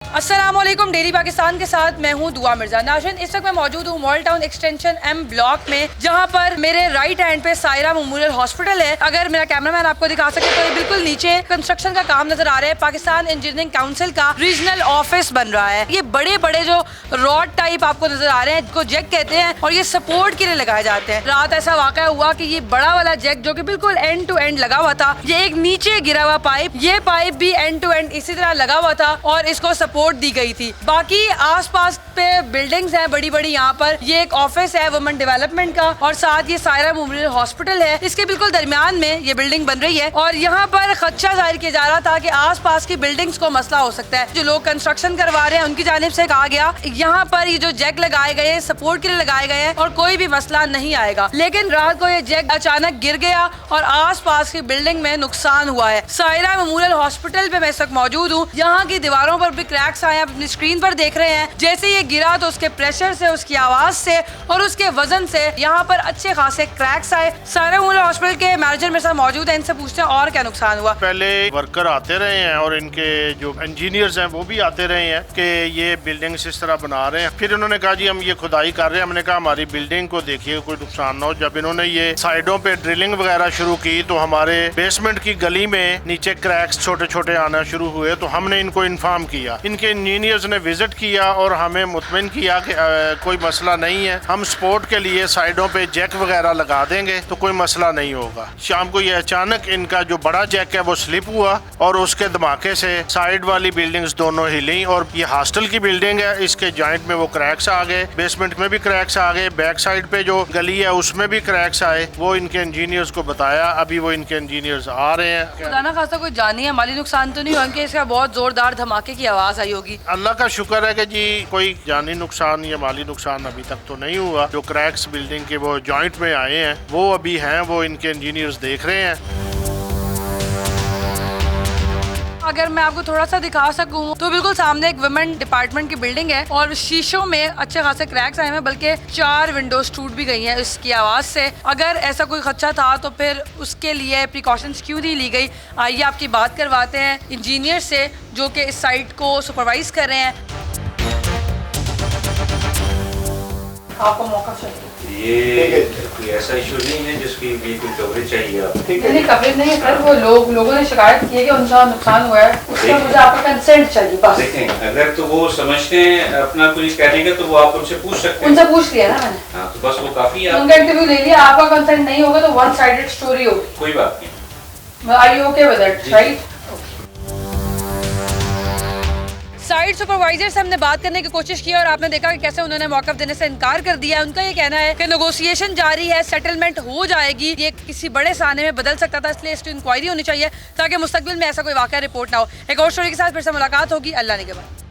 अस्सलामुअलैकुम, डेली पाकिस्तान के साथ मैं हूं दुआ मिर्जा। नाज़रीन, इस वक्त मैं मौजूद हूं mall town extension M block में, जहां पर मेरे राइट हैंड पे सायरा मेमोरियल हॉस्पिटल है। अगर मेरा कैमरामैन आपको दिखा सके तो ये बिल्कुल नीचे कंस्ट्रक्शन का काम नजर आ रहा है। पाकिस्तान इंजीनियरिंग काउंसिल का रीजनल ऑफिस बन रहा है। ये बड़े बड़े जो रॉड टाइप आपको नजर आ रहे हैं, जिनको जैक कहते हैं, और ये सपोर्ट के लिए लगाए जाते हैं। रात ऐसा वाकया हुआ कि ये बड़ा वाला जैक जो कि बिल्कुल एंड टू एंड लगा हुआ था, ये एक नीचे गिरा हुआ पाइप, ये पाइप भी एंड टू एंड इसी तरह लगा हुआ था और इसको सपोर्ट दी गई थी। बाकी आसपास पे बिल्डिंग्स हैं बड़ी बड़ी। यहाँ पर ये एक ऑफिस है वुमेन डेवलपमेंट का, और साथ ये सायरा मेमोरियल हॉस्पिटल है। इसके बिल्कुल दरमियान में ये बिल्डिंग बन रही है और यहाँ पर खदशा जाहिर किया जा रहा था कि आसपास की बिल्डिंग्स को मसला हो सकता है। जो लोग कंस्ट्रक्शन करवा रहे हैं उनकी जानिब से कहा गया यहाँ पर ये जो जैक लगाए गए हैं सपोर्ट के लिए लगाए गए हैं और कोई भी मसला नहीं आएगा। लेकिन रात को ये जैक अचानक गिर गया और आसपास की बिल्डिंग में नुकसान हुआ है। सायरा मेमोरियल हॉस्पिटल पे मैं इस वक्त मौजूद हूँ। यहाँ की दीवारों पर भी क्रैक्स आए, आप अपनी स्क्रीन पर देख रहे हैं। जैसे ये गिरा तो उसके प्रेशर से, उसकी आवाज से और उसके वजन से यहाँ पर अच्छे खासे क्रैक्स आए। सायरा मेमोरियल हॉस्पिटल के मैनेजर मेरे साथ मौजूद है, इनसे पूछते हैं और क्या नुकसान हुआ। पहले वर्कर आते रहे हैं और इनके जो इंजीनियर्स हैं वो भी आते रहे हैं कि ये बिल्डिंग्स इस तरह बना रहे हैं। फिर उन्होंने कहा जी हम ये खुदाई कर रहे हैं। हमने कहा हमारी बिल्डिंग को देखिए कोई नुकसान ना हो। जब इन्होंने ये साइडों पे ड्रिलिंग वगैरह शुरू की तो हमारे बेसमेंट की गली में नीचे क्रैक्स छोटे छोटे आना शुरू हुए। तो हमने इनको इन्फॉर्म किया, इनके इंजीनियर्स ने विजिट किया और हमें मुतमिन किया कि कोई मसला नहीं है, हम सपोर्ट के लिए साइडों पे जैक वगैरह लगा देंगे तो कोई मसला नहीं होगा। शाम को ये अचानक इनका जो बड़ा जैक है वो स्लिप हुआ और उसके धमाके से साइड वाली बिल्डिंग्स दोनों हिली और ये हॉस्टल की बिल्डिंग है, इसके जॉइंट में वो क्रैक्स आ गए, बेसमेंट में भी क्रैक्स आ गए, बैक साइड पे जो गली है उसमें भी क्रैक्स आए। वो इनके इंजीनियर्स को बताया, अभी वो इनके इंजीनियर्स आ रहे हैं। खुदा ना खासा कोई जानी या माली नुकसान तो नहीं हुआ कि इसका बहुत जोरदार धमाके की आवाज आई होगी? अल्लाह का शुक्र है कि जी कोई जानी नुकसान या माली नुकसान अभी तक तो नहीं हुआ। जो क्रैक्स बिल्डिंग के वो जॉइंट में आए हैं वो अभी हैं, वो इनके इंजीनियर्स देख रहे हैं। अगर मैं आपको थोड़ा सा दिखा सकूं तो बिल्कुल सामने एक वुमेन डिपार्टमेंट की बिल्डिंग है और शीशों में अच्छे खासे क्रैक्स आए हैं, बल्कि 4 विंडोज टूट भी गई हैं इसकी आवाज से। अगर ऐसा कोई खदशा था तो फिर उसके लिए प्रिकॉशंस क्यों नहीं ली गई? आइए आपकी बात करवाते हैं इंजीनियर से जो कि इस साइट को सुपरवाइज कर रहे हैं। आपको मौका चाहिए, ये कोई ऐसा इशू नहीं है जिसकी भी कोई कवरेज चाहिए आप? नहीं, कवरेज नहीं है सर। वो लोगों ने शिकायत की है कि उनका नुकसान हुआ है, उसका मुझे आपका कंसेंट चाहिए बस। देखें, अगर तो वो समझते हैं अपना कुछ कहने का तो वो आप उनसे पूछ सकते हैं। उनसे पूछ लिया ना मैंने। हाँ, तो बस वो काफी है। उनका इंटरव्यू ले लिया। आपका कंसेंट नहीं होगा तो वन साइडेड स्टोरी होगी। कोई बात नहीं। Are you okay with it, right? Site supervisor से हमने बात करने की कोशिश की और आपने देखा कि कैसे उन्होंने मौक़िफ़ देने से इनकार कर दिया। उनका ये कहना है कि नेगोशिएशन जारी है, सेटलमेंट हो जाएगी। ये किसी बड़े साने में बदल सकता था, इसलिए इसकी इंक्वायरी होनी चाहिए ताकि मुस्तकबिल में ऐसा कोई वाक़या रिपोर्ट ना हो। एक और स्टोरी के साथ फिर से मुलाकात होगी। अल्लाह ने के बाद।